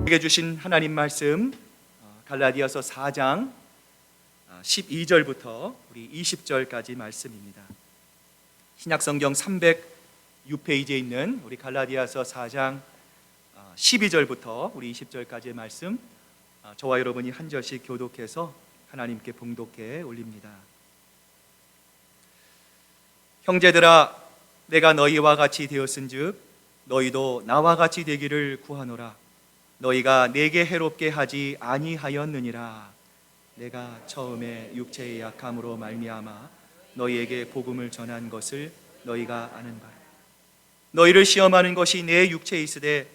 우리에게 주신 하나님 말씀 갈라디아서 4장 12절부터 우리 20절까지 말씀입니다. 신약성경 306페이지에 있는 우리 갈라디아서 4장 12절부터 우리 20절까지의 말씀, 저와 여러분이 한 절씩 교독해서 하나님께 봉독해 올립니다. 형제들아, 내가 너희와 같이 되었은즉 너희도 나와 같이 되기를 구하노라. 너희가 내게 해롭게 하지 아니하였느니라. 내가 처음에 육체의 약함으로 말미암아 너희에게 복음을 전한 것을 너희가 아는 바라. 너희를 시험하는 것이 내 육체에 있으되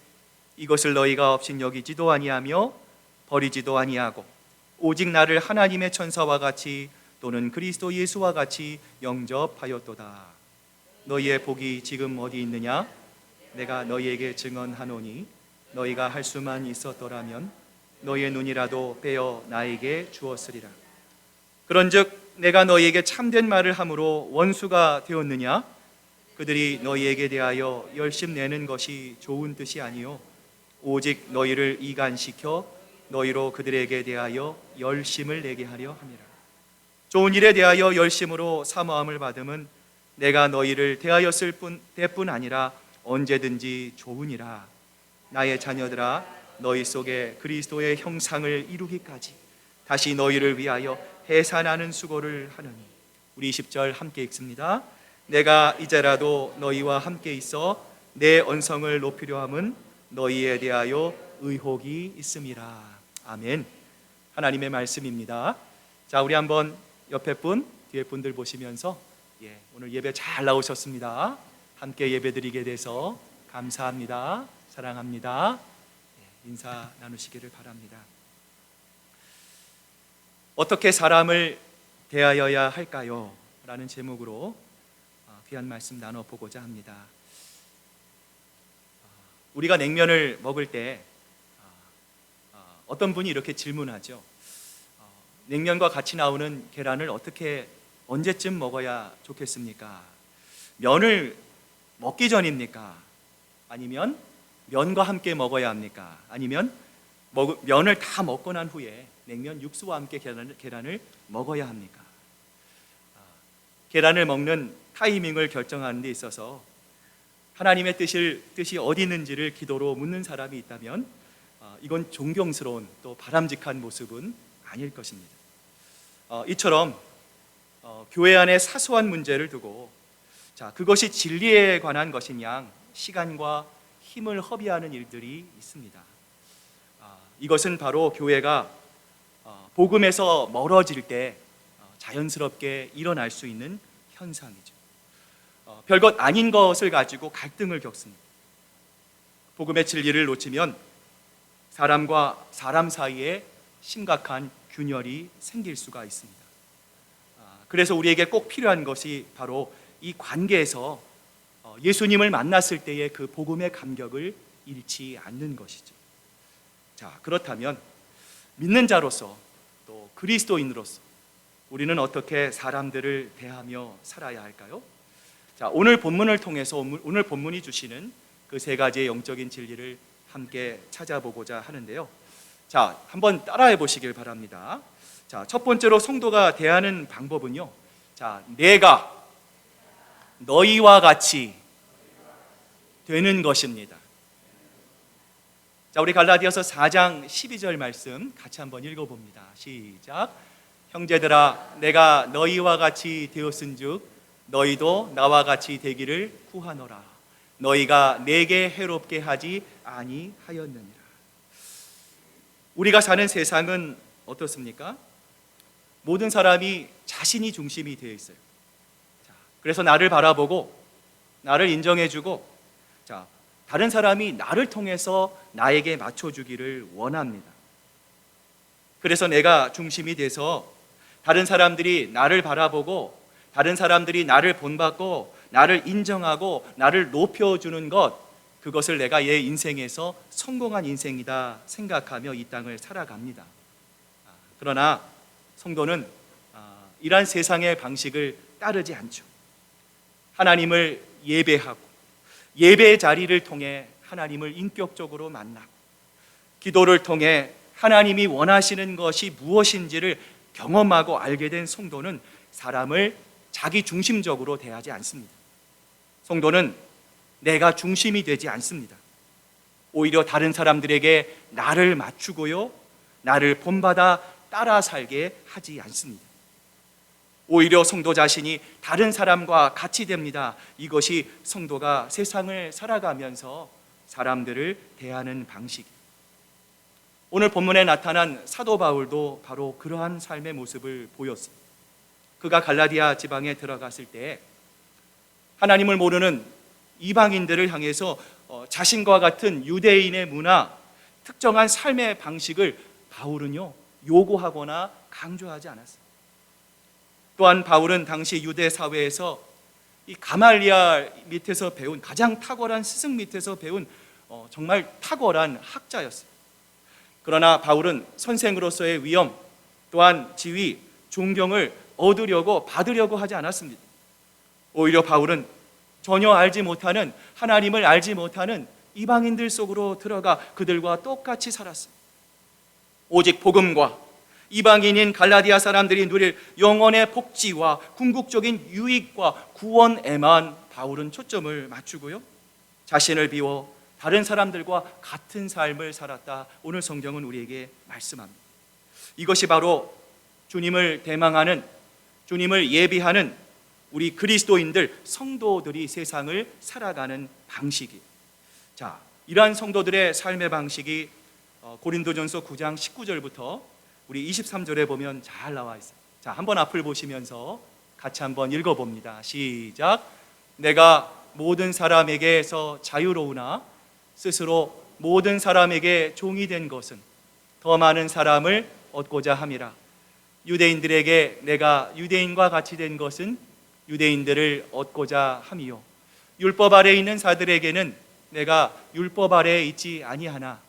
이것을 너희가 업신여기지도 아니하며 버리지도 아니하고 오직 나를 하나님의 천사와 같이 또는 그리스도 예수와 같이 영접하였도다. 너희의 복이 지금 어디 있느냐? 내가 너희에게 증언하노니 너희가 할 수만 있었더라면 너희의 눈이라도 빼어 나에게 주었으리라. 그런즉 내가 너희에게 참된 말을 함으로 원수가 되었느냐? 그들이 너희에게 대하여 열심내는 것이 좋은 뜻이 아니요 오직 너희를 이간시켜 너희로 그들에게 대하여 열심을 내게 하려 함이라. 좋은 일에 대하여 열심으로 사모함을 받음은 내가 너희를 대하였을 때뿐 아니라 언제든지 좋으니라. 나의 자녀들아, 너희 속에 그리스도의 형상을 이루기까지 다시 너희를 위하여 해산하는 수고를 하느니. 우리 20절 함께 읽습니다. 내가 이제라도 너희와 함께 있어 내 언성을 높이려 함은 너희에 대하여 의혹이 있음이라. 아멘. 하나님의 말씀입니다. 자, 우리 한번 옆에 분, 뒤에 분들 보시면서 오늘 예배 잘 나오셨습니다. 함께 예배드리게 돼서 감사합니다. 사랑합니다. 인사 나누시기를 바랍니다. 어떻게 사람을 대하여야 할까요? 라는 제목으로 귀한 말씀 나눠보고자 합니다. 우리가 냉면을 먹을 때 어떤 분이 이렇게 질문하죠. 냉면과 같이 나오는 계란을 언제쯤 먹어야 좋겠습니까? 면을 먹기 전입니까? 아니면 면과 함께 먹어야 합니까? 아니면 면을 다 먹고 난 후에 냉면 육수와 함께 계란을 먹어야 합니까? 계란을 먹는 타이밍을 결정하는 데 있어서 하나님의 뜻이 어디 있는지를 기도로 묻는 사람이 있다면 이건 존경스러운 또 바람직한 모습은 아닐 것입니다. 이처럼 교회 안에 사소한 문제를 두고 그것이 진리에 관한 것인 양 시간과 힘을 허비하는 일들이 있습니다. 이것은 바로 교회가 복음에서 멀어질 때 자연스럽게 일어날 수 있는 현상이죠. 별것 아닌 것을 가지고 갈등을 겪습니다. 복음의 진리를 놓치면 사람과 사람 사이에 심각한 균열이 생길 수가 있습니다. 그래서 우리에게 꼭 필요한 것이 바로 이 관계에서 예수님을 만났을 때의 그 복음의 감격을 잃지 않는 것이죠. 그렇다면 믿는 자로서 또 그리스도인으로서 우리는 어떻게 사람들을 대하며 살아야 할까요? 오늘 본문을 통해서 오늘 본문이 주시는 그 세 가지의 영적인 진리를 함께 찾아보고자 하는데요. 한번 따라해 보시길 바랍니다. 첫 번째로 성도가 대하는 방법은요. 내가 너희와 같이 되는 것입니다. 우리 갈라디아서 4장 12절 말씀 같이 한번 읽어봅니다. 시작. 형제들아, 내가 너희와 같이 되었은즉 너희도 나와 같이 되기를 구하노라. 너희가 내게 해롭게 하지 아니하였느니라. 우리가 사는 세상은 어떻습니까? 모든 사람이 자신이 중심이 되어 있어요. 그래서 나를 바라보고 나를 인정해주고 다른 사람이 나를 통해서 나에게 맞춰주기를 원합니다. 그래서 내가 중심이 돼서 다른 사람들이 나를 바라보고 다른 사람들이 나를 본받고 나를 인정하고 나를 높여주는 그것을 내가 내 인생에서 성공한 인생이다 생각하며 이 땅을 살아갑니다. 그러나 성도는 이러한 세상의 방식을 따르지 않죠. 하나님을 예배하고 예배의 자리를 통해 하나님을 인격적으로 만나고 기도를 통해 하나님이 원하시는 것이 무엇인지를 경험하고 알게 된 성도는 사람을 자기 중심적으로 대하지 않습니다. 성도는 내가 중심이 되지 않습니다. 오히려 다른 사람들에게 나를 맞추고요, 나를 본받아 따라 살게 하지 않습니다. 오히려 성도 자신이 다른 사람과 같이 됩니다. 이것이 성도가 세상을 살아가면서 사람들을 대하는 방식입니다. 오늘 본문에 나타난 사도 바울도 바로 그러한 삶의 모습을 보였습니다. 그가 갈라디아 지방에 들어갔을 때 하나님을 모르는 이방인들을 향해서 자신과 같은 유대인의 문화, 특정한 삶의 방식을 바울은요 요구하거나 강조하지 않았어요. 또한 바울은 당시 유대 사회에서 이 가말리알 밑에서 배운 가장 탁월한 스승 밑에서 배운 정말 탁월한 학자였어요. 그러나 바울은 선생으로서의 위엄, 또한 지위, 존경을 얻으려고 받으려고 하지 않았습니다. 오히려 바울은 전혀 알지 못하는, 하나님을 알지 못하는 이방인들 속으로 들어가 그들과 똑같이 살았습니다. 오직 복음과 이방인인 갈라디아 사람들이 누릴 영원의 복지와 궁극적인 유익과 구원에만 바울은 초점을 맞추고요, 자신을 비워 다른 사람들과 같은 삶을 살았다. 오늘 성경은 우리에게 말씀합니다. 이것이 바로 주님을 대망하는, 주님을 예비하는 우리 그리스도인들, 성도들이 세상을 살아가는 방식이에요. 자, 이러한 성도들의 삶의 방식이 고린도전서 9장 19절부터 우리 23절에 보면 잘 나와 있어요. 자, 한번 앞을 보시면서 같이 한번 읽어봅니다. 시작. 내가 모든 사람에게서 자유로우나 스스로 모든 사람에게 종이 된 것은 더 많은 사람을 얻고자 함이라. 유대인들에게 내가 유대인과 같이 된 것은 유대인들을 얻고자 함이요, 율법 아래에 있는 자들에게는 내가 율법 아래에 있지 아니하나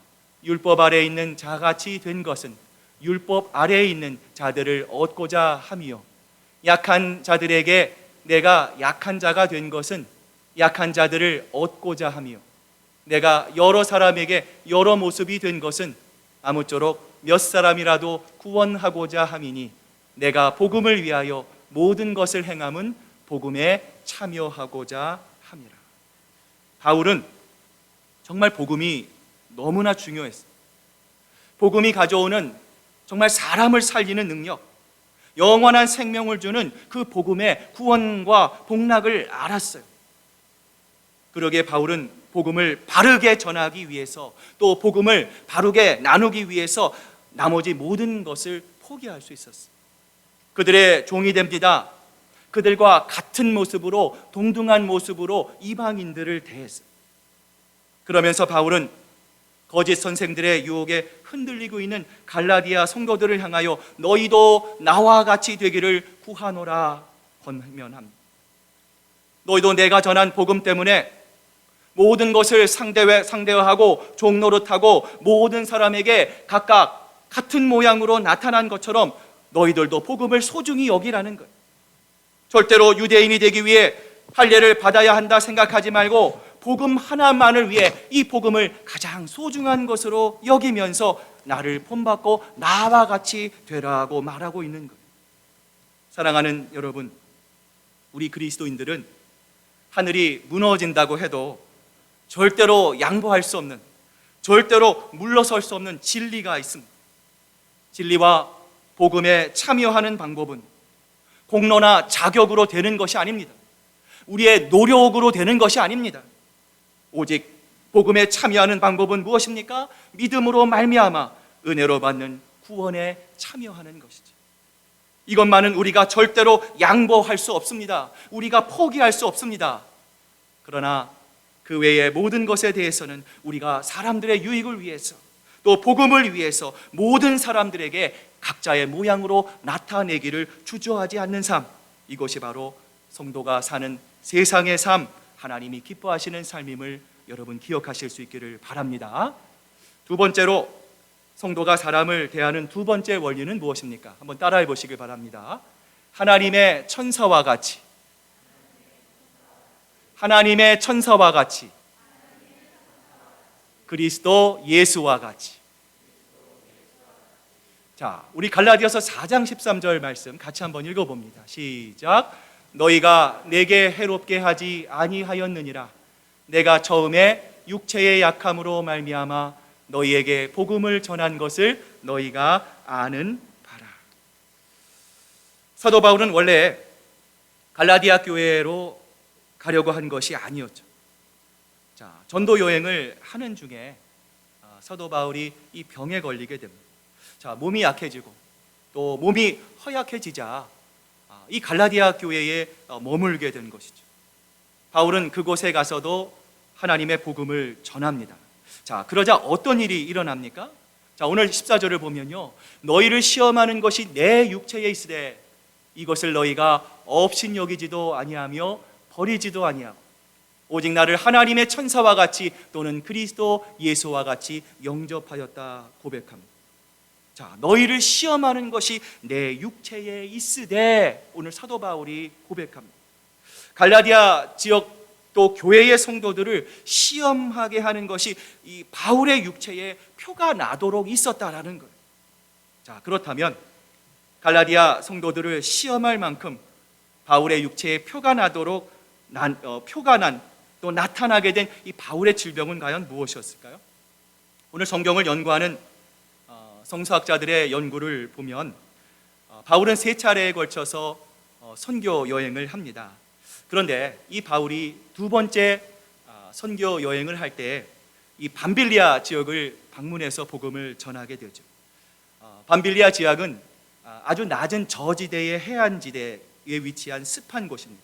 율법 아래에 있는 자같이 된 것은 율법 아래에 있는 자들을 얻고자 함이요, 약한 자들에게 내가 약한 자가 된 것은 약한 자들을 얻고자 함이요, 내가 여러 사람에게 여러 모습이 된 것은 아무쪼록 몇 사람이라도 구원하고자 함이니 내가 복음을 위하여 모든 것을 행함은 복음에 참여하고자 함이라. 바울은 정말 복음이 너무나 중요했어요. 복음이 가져오는 정말 사람을 살리는 능력, 영원한 생명을 주는 그 복음의 구원과 복락을 알았어요. 그러기에 바울은 복음을 바르게 전하기 위해서, 또 복음을 바르게 나누기 위해서 나머지 모든 것을 포기할 수 있었어요. 그들의 종이 됩니다. 그들과 같은 모습으로, 동등한 모습으로 이방인들을 대했어요. 그러면서 바울은 거짓 선생들의 유혹에 흔들리고 있는 갈라디아 성도들을 향하여 너희도 나와 같이 되기를 구하노라 권면합니다. 너희도 내가 전한 복음 때문에 모든 것을 상대화하고 종노릇하고 모든 사람에게 각각 같은 모양으로 나타난 것처럼 너희들도 복음을 소중히 여기라는 거예요. 절대로 유대인이 되기 위해 할례를 받아야 한다 생각하지 말고 복음 하나만을 위해 이 복음을 가장 소중한 것으로 여기면서 나를 본받고 나와 같이 되라고 말하고 있는 거예요. 사랑하는 여러분, 우리 그리스도인들은 하늘이 무너진다고 해도 절대로 양보할 수 없는, 절대로 물러설 수 없는 진리가 있습니다. 진리와 복음에 참여하는 방법은 공로나 자격으로 되는 것이 아닙니다. 우리의 노력으로 되는 것이 아닙니다. 오직 복음에 참여하는 방법은 무엇입니까? 믿음으로 말미암아 은혜로 받는 구원에 참여하는 것이죠. 이것만은 우리가 절대로 양보할 수 없습니다. 우리가 포기할 수 없습니다. 그러나 그 외의 모든 것에 대해서는 우리가 사람들의 유익을 위해서, 또 복음을 위해서 모든 사람들에게 각자의 모양으로 나타내기를 주저하지 않는 삶, 이것이 바로 성도가 사는 세상의 삶, 하나님이 기뻐하시는 삶임을 여러분 기억하실 수 있기를 바랍니다. 두 번째로 성도가 사람을 대하는 두 번째 원리는 무엇입니까? 한번 따라해 보시길 바랍니다. 하나님의 천사와 같이, 하나님의 천사와 같이, 그리스도 예수와 같이. 자, 우리 갈라디아서 4장 13절 말씀 같이 한번 읽어봅니다. 시작. 너희가 내게 해롭게 하지 아니하였느니라. 내가 처음에 육체의 약함으로 말미암아 너희에게 복음을 전한 것을 너희가 아는 바라. 사도 바울은 원래 갈라디아 교회로 가려고 한 것이 아니었죠. 자, 전도 여행을 하는 중에 사도 바울이 이 병에 걸리게 됩니다. 자, 몸이 약해지고 또 몸이 허약해지자 이 갈라디아 교회에 머물게 된 것이죠. 바울은 그곳에 가서도 하나님의 복음을 전합니다. 자, 그러자 어떤 일이 일어납니까? 자, 오늘 14절을 보면요, 너희를 시험하는 것이 내 육체에 있으되 이것을 너희가 업신여기지도 아니하며 버리지도 아니하고 오직 나를 하나님의 천사와 같이 또는 그리스도 예수와 같이 영접하였다 고백합니다. 자, 너희를 시험하는 것이 내 육체에 있으되 오늘 사도 바울이 고백합니다. 갈라디아 지역 또 교회의 성도들을 시험하게 하는 것이 이 바울의 육체에 표가 나도록 있었다라는 거예요. 자, 그렇다면 갈라디아 성도들을 시험할 만큼 바울의 육체에 표가 나도록 또 나타나게 된 이 바울의 질병은 과연 무엇이었을까요? 오늘 성경을 연구하는 성서학자들의 연구를 보면 바울은 3차례에 걸쳐서 선교 여행을 합니다. 그런데 이 바울이 두 번째 선교 여행을 할 때 이 밤빌리아 지역을 방문해서 복음을 전하게 되죠. 밤빌리아 지역은 아주 낮은 저지대의 해안지대에 위치한 습한 곳입니다.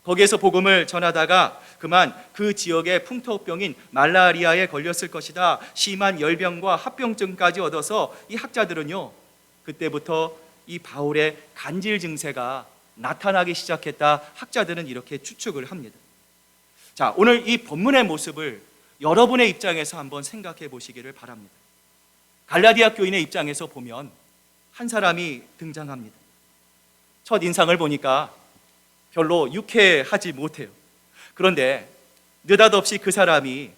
거기에서 복음을 전하다가 그만 그 지역의 풍토병인 말라리아에 걸렸을 것이다, 심한 열병과 합병증까지 얻어서 이 학자들은요, 그때부터 이 바울의 간질 증세가 나타나기 시작했다, 학자들은 이렇게 추측을 합니다. 자, 오늘 이 본문의 모습을 여러분의 입장에서 한번 생각해 보시기를 바랍니다. 갈라디아 교인의 입장에서 보면 한 사람이 등장합니다. 첫 인상을 보니까 별로 유쾌하지 못해요. 그런데 느닷없이 그 사람이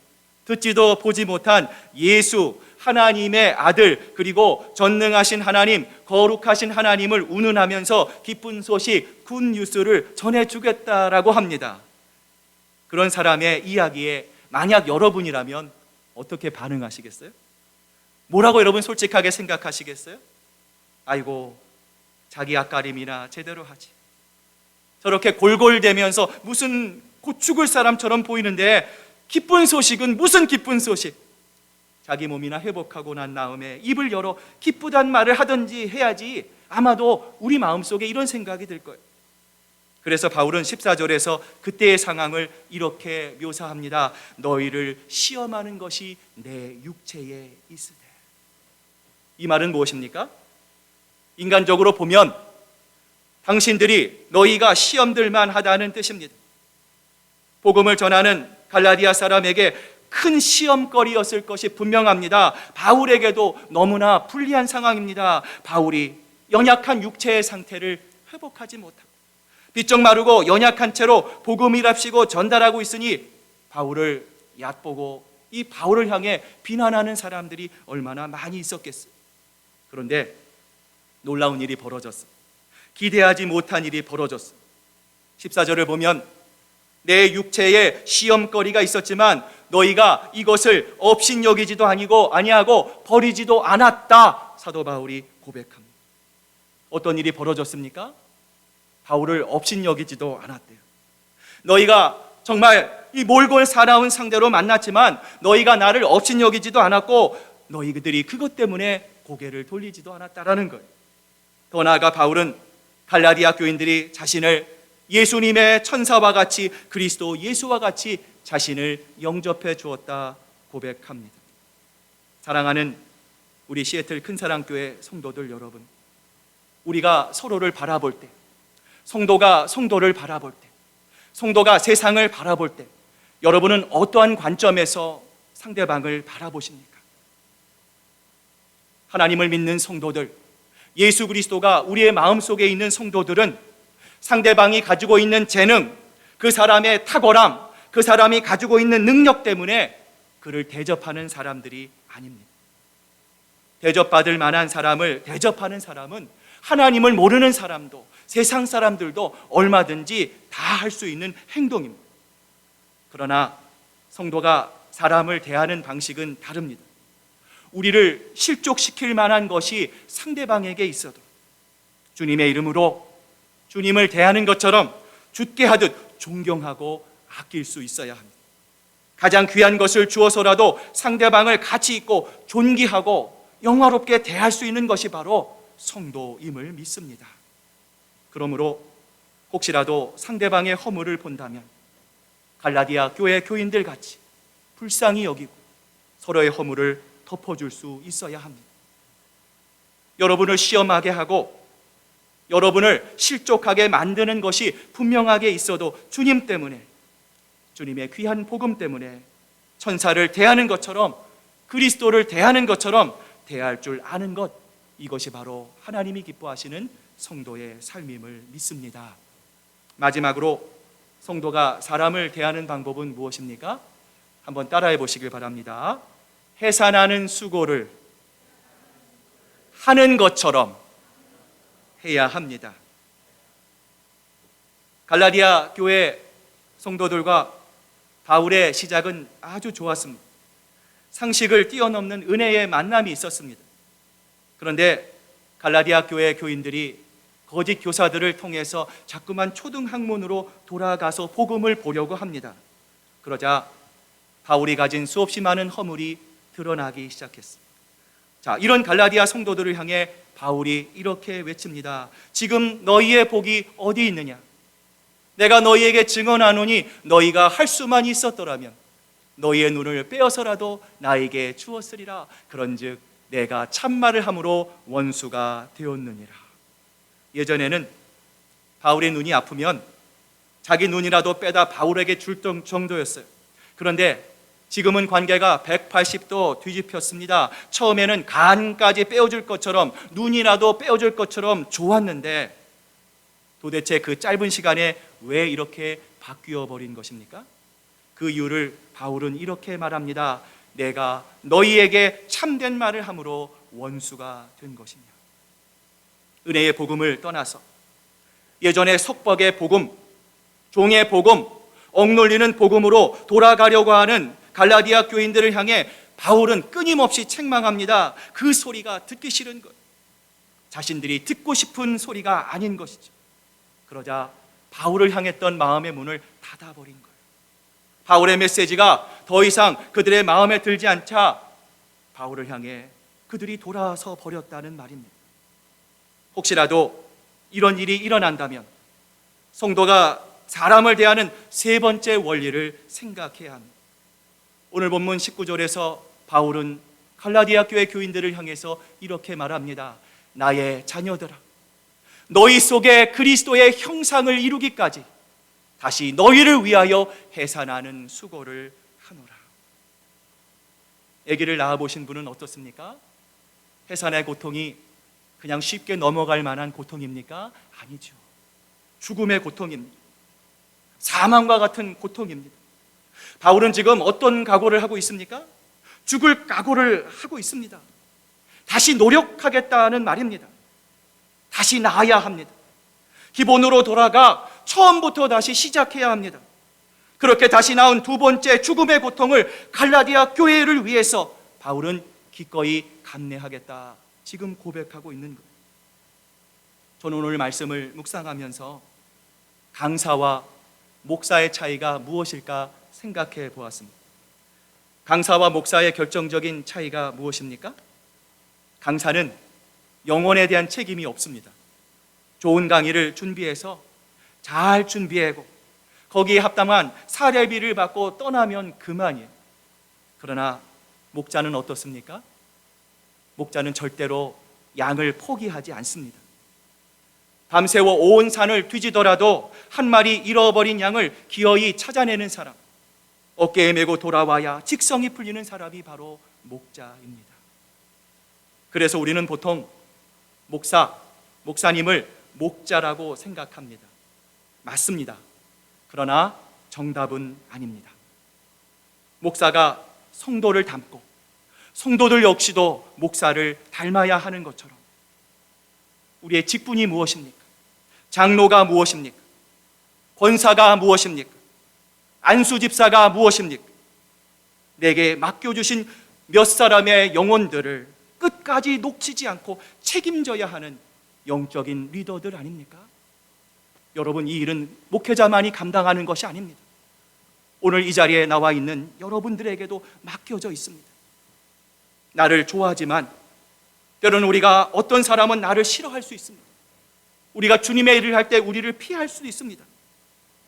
듣지도 보지 못한 예수, 하나님의 아들, 그리고 전능하신 하나님, 거룩하신 하나님을 운운하면서 기쁜 소식, 굿뉴스를 전해주겠다라고 합니다. 그런 사람의 이야기에 만약 여러분이라면 어떻게 반응하시겠어요? 뭐라고 여러분 솔직하게 생각하시겠어요? 아이고, 자기 앞가림이나 제대로 하지. 저렇게 골골대면서 무슨 곧 죽을 사람처럼 보이는데 기쁜 소식은 무슨 기쁜 소식? 자기 몸이나 회복하고 난 다음에 입을 열어 기쁘단 말을 하든지 해야지. 아마도 우리 마음속에 이런 생각이 들 거예요. 그래서 바울은 14절에서 그때의 상황을 이렇게 묘사합니다. 너희를 시험하는 것이 내 육체에 있으되. 이 말은 무엇입니까? 인간적으로 보면 당신들이 너희가 시험들만 하다는 뜻입니다. 복음을 전하는 갈라디아 사람에게 큰 시험거리였을 것이 분명합니다. 바울에게도 너무나 불리한 상황입니다. 바울이 연약한 육체의 상태를 회복하지 못하고 비쩍 마르고 연약한 채로 복음이랍시고 전달하고 있으니 바울을 얕보고 이 바울을 향해 비난하는 사람들이 얼마나 많이 있었겠어요. 그런데 놀라운 일이 벌어졌어요. 기대하지 못한 일이 벌어졌어요. 14절을 보면 내 육체에 시험거리가 있었지만 너희가 이것을 업신여기지도 아니하고 버리지도 않았다. 사도 바울이 고백합니다. 어떤 일이 벌어졌습니까? 바울을 업신여기지도 않았대요. 너희가 정말 이 몰골 사나운 상대로 만났지만 너희가 나를 업신여기지도 않았고 너희들이 그것 때문에 고개를 돌리지도 않았다라는 거예요. 더 나아가 바울은 갈라디아 교인들이 자신을 예수님의 천사와 같이 그리스도 예수와 같이 자신을 영접해 주었다 고백합니다. 사랑하는 우리 시애틀 큰사랑교회 성도들 여러분, 우리가 서로를 바라볼 때, 성도가 성도를 바라볼 때, 성도가 세상을 바라볼 때 여러분은 어떠한 관점에서 상대방을 바라보십니까? 하나님을 믿는 성도들, 예수 그리스도가 우리의 마음속에 있는 성도들은 상대방이 가지고 있는 재능, 그 사람의 탁월함, 그 사람이 가지고 있는 능력 때문에 그를 대접하는 사람들이 아닙니다. 대접받을 만한 사람을 대접하는 사람은 하나님을 모르는 사람도 세상 사람들도 얼마든지 다 할 수 있는 행동입니다. 그러나 성도가 사람을 대하는 방식은 다릅니다. 우리를 실족시킬 만한 것이 상대방에게 있어도 주님의 이름으로 주님을 대하는 것처럼 주께 하듯 존경하고 아낄 수 있어야 합니다. 가장 귀한 것을 주어서라도 상대방을 가치 있고 존귀하고 영화롭게 대할 수 있는 것이 바로 성도임을 믿습니다. 그러므로 혹시라도 상대방의 허물을 본다면 갈라디아 교회 교인들 같이 불쌍히 여기고 서로의 허물을 덮어줄 수 있어야 합니다. 여러분을 시험하게 하고 여러분을 실족하게 만드는 것이 분명하게 있어도 주님 때문에, 주님의 귀한 복음 때문에 천사를 대하는 것처럼 그리스도를 대하는 것처럼 대할 줄 아는 것, 이것이 바로 하나님이 기뻐하시는 성도의 삶임을 믿습니다. 마지막으로 성도가 사람을 대하는 방법은 무엇입니까? 한번 따라해 보시길 바랍니다. 해산하는 수고를 하는 것처럼 해야 합니다. 갈라디아 교회 성도들과 바울의 시작은 아주 좋았습니다. 상식을 뛰어넘는 은혜의 만남이 있었습니다. 그런데 갈라디아 교회 교인들이 거짓 교사들을 통해서 자꾸만 초등학문으로 돌아가서 복음을 보려고 합니다. 그러자 바울이 가진 수없이 많은 허물이 드러나기 시작했습니다. 자, 이런 갈라디아 성도들을 향해 바울이 이렇게 외칩니다. 지금 너희의 복이 어디 있느냐? 내가 너희에게 증언하노니 너희가 할 수만 있었더라면 너희의 눈을 빼어서라도 나에게 주었으리라. 그런즉 내가 참말을 함으로 원수가 되었느니라. 예전에는 바울의 눈이 아프면 자기 눈이라도 빼다 바울에게 줄 정도였어요. 그런데 지금은 관계가 180도 뒤집혔습니다. 처음에는 간까지 빼어줄 것처럼, 눈이라도 빼어줄 것처럼 좋았는데 도대체 그 짧은 시간에 왜 이렇게 바뀌어 버린 것입니까? 그 이유를 바울은 이렇게 말합니다. 내가 너희에게 참된 말을 함으로 원수가 된 것이냐. 은혜의 복음을 떠나서 예전의 석박의 복음, 종의 복음, 억눌리는 복음으로 돌아가려고 하는 갈라디아 교인들을 향해 바울은 끊임없이 책망합니다. 그 소리가 듣기 싫은 것, 자신들이 듣고 싶은 소리가 아닌 것이죠. 그러자 바울을 향했던 마음의 문을 닫아버린 거예요. 바울의 메시지가 더 이상 그들의 마음에 들지 않자 바울을 향해 그들이 돌아서 버렸다는 말입니다. 혹시라도 이런 일이 일어난다면 성도가 사람을 대하는 세 번째 원리를 생각해야 합니다. 오늘 본문 19절에서 바울은 갈라디아 교회 교인들을 향해서 이렇게 말합니다. 나의 자녀들아, 너희 속에 그리스도의 형상을 이루기까지 다시 너희를 위하여 해산하는 수고를 하노라. 아기를 낳아보신 분은 어떻습니까? 해산의 고통이 그냥 쉽게 넘어갈 만한 고통입니까? 아니죠. 죽음의 고통입니다. 사망과 같은 고통입니다. 바울은 지금 어떤 각오를 하고 있습니까? 죽을 각오를 하고 있습니다. 다시 노력하겠다는 말입니다. 다시 나아야 합니다. 기본으로 돌아가 처음부터 다시 시작해야 합니다. 그렇게 다시 나온 두 번째 죽음의 고통을 갈라디아 교회를 위해서 바울은 기꺼이 감내하겠다, 지금 고백하고 있는 거예요. 저는 오늘 말씀을 묵상하면서 강사와 목사의 차이가 무엇일까 생각해 보았습니다. 강사와 목사의 결정적인 차이가 무엇입니까? 강사는 영혼에 대한 책임이 없습니다. 좋은 강의를 준비해서 잘 준비하고 거기에 합당한 사례비를 받고 떠나면 그만이에요. 그러나 목자는 어떻습니까? 목자는 절대로 양을 포기하지 않습니다. 밤새워 온 산을 뒤지더라도 한 마리 잃어버린 양을 기어이 찾아내는 사람, 어깨에 메고 돌아와야 직성이 풀리는 사람이 바로 목자입니다. 그래서 우리는 보통 목사님을 목자라고 생각합니다. 맞습니다. 그러나 정답은 아닙니다. 목사가 성도를 담고 성도들 역시도 목사를 닮아야 하는 것처럼 우리의 직분이 무엇입니까? 장로가 무엇입니까? 권사가 무엇입니까? 안수집사가 무엇입니까? 내게 맡겨주신 몇 사람의 영혼들을 끝까지 놓치지 않고 책임져야 하는 영적인 리더들 아닙니까? 여러분, 이 일은 목회자만이 감당하는 것이 아닙니다. 오늘 이 자리에 나와 있는 여러분들에게도 맡겨져 있습니다. 나를 좋아하지만 때로는 우리가 어떤 사람은 나를 싫어할 수 있습니다. 우리가 주님의 일을 할 때 우리를 피할 수도 있습니다.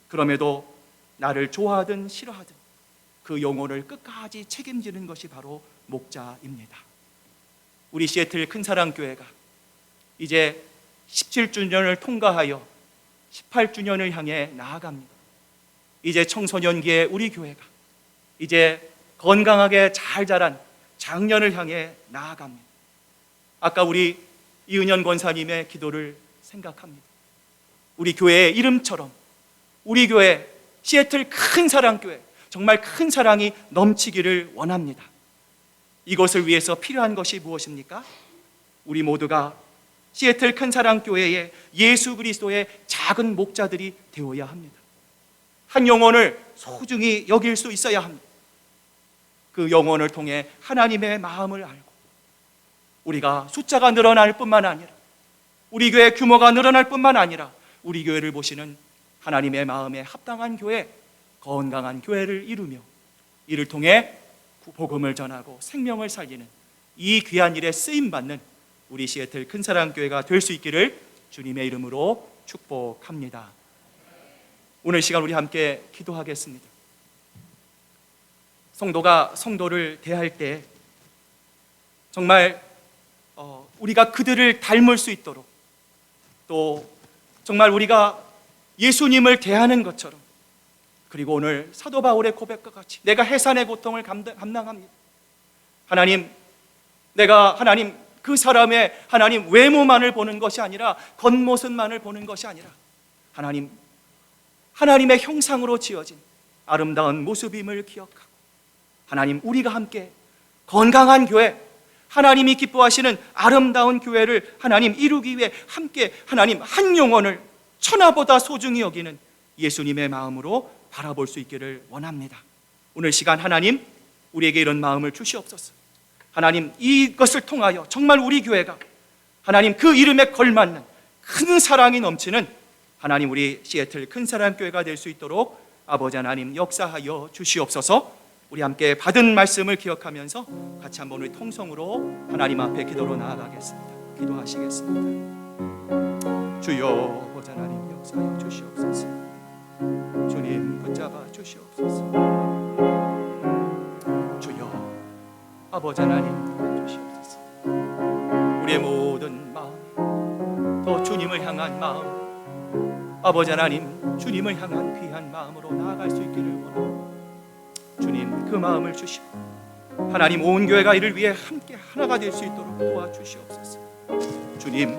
그럼에도 나를 좋아하든 싫어하든 그 영혼을 끝까지 책임지는 것이 바로 목자입니다. 우리 시애틀 큰사랑교회가 이제 17주년을 통과하여 18주년을 향해 나아갑니다. 이제 청소년기에 우리 교회가 이제 건강하게 잘 자란 장년을 향해 나아갑니다. 아까 우리 이은현 권사님의 기도를 생각합니다. 우리 교회의 이름처럼 우리 교회 시애틀 큰사랑교회 정말 큰 사랑이 넘치기를 원합니다. 이것을 위해서 필요한 것이 무엇입니까? 우리 모두가 시애틀 큰사랑교회의 예수 그리스도의 작은 목자들이 되어야 합니다. 한 영혼을 소중히 여길 수 있어야 합니다. 그 영혼을 통해 하나님의 마음을 알고 우리가 숫자가 늘어날 뿐만 아니라 우리 교회 규모가 늘어날 뿐만 아니라 우리 교회를 보시는 하나님의 마음에 합당한 교회, 건강한 교회를 이루며 이를 통해 복음을 전하고 생명을 살리는 이 귀한 일에 쓰임받는 우리 시애틀 큰사랑교회가 될 수 있기를 주님의 이름으로 축복합니다. 오늘 시간 우리 함께 기도하겠습니다. 성도가 성도를 대할 때 정말 우리가 그들을 닮을 수 있도록 또 정말 우리가 예수님을 대하는 것처럼 그리고 오늘 사도 바울의 고백과 같이 내가 해산의 고통을 감당합니다. 하나님, 내가 하나님 그 사람의 하나님 외모만을 보는 것이 아니라 겉모습만을 보는 것이 아니라 하나님 하나님의 형상으로 지어진 아름다운 모습임을 기억하고 하나님 우리가 함께 건강한 교회 하나님이 기뻐하시는 아름다운 교회를 하나님 이루기 위해 함께 하나님 한 영혼을 천하보다 소중히 여기는 예수님의 마음으로 바라볼 수 있기를 원합니다. 오늘 시간 하나님 우리에게 이런 마음을 주시옵소서. 하나님 이것을 통하여 정말 우리 교회가 하나님 그 이름에 걸맞는 큰 사랑이 넘치는 하나님 우리 시애틀 큰사랑교회가 될 수 있도록 아버지 하나님 역사하여 주시옵소서. 우리 함께 받은 말씀을 기억하면서 같이 한번 우리 통성으로 하나님 앞에 기도로 나아가겠습니다. 기도하시겠습니다. 주여 아버지 하나님 역사하여 주시옵소서. 주님 붙잡아 주시옵소서. 주여 아버지 하나님 주시옵소서. 우리의 모든 마음 더 주님을 향한 마음 아버지 하나님 주님을 향한 귀한 마음으로 나아갈 수 있기를 원합니다. 주님 그 마음을 주시고 하나님 온 교회가 이를 위해 함께 하나가 될 수 있도록 도와주시옵소서. 주님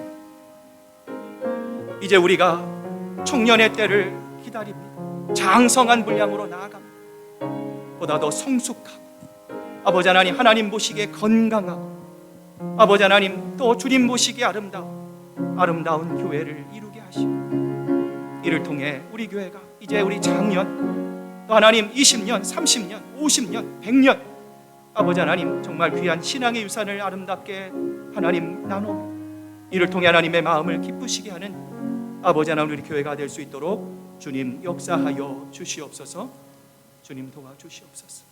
이제 우리가 청년의 때를 기다립니다. 장성한 분량으로 나아갑니다. 보다 더 성숙하고 아버지 하나님 하나님 보시기에 건강하고 아버지 하나님 또 주님 보시기에 아름다운 교회를 이루게 하시고 이를 통해 우리 교회가 이제 우리 장년 또 하나님 20년, 30년, 50년, 100년 아버지 하나님 정말 귀한 신앙의 유산을 아름답게 하나님 나누며 이를 통해 하나님의 마음을 기쁘시게 하는 아버지 하나님 우리 교회가 될 수 있도록 주님 역사하여 주시옵소서. 주님 도와주시옵소서.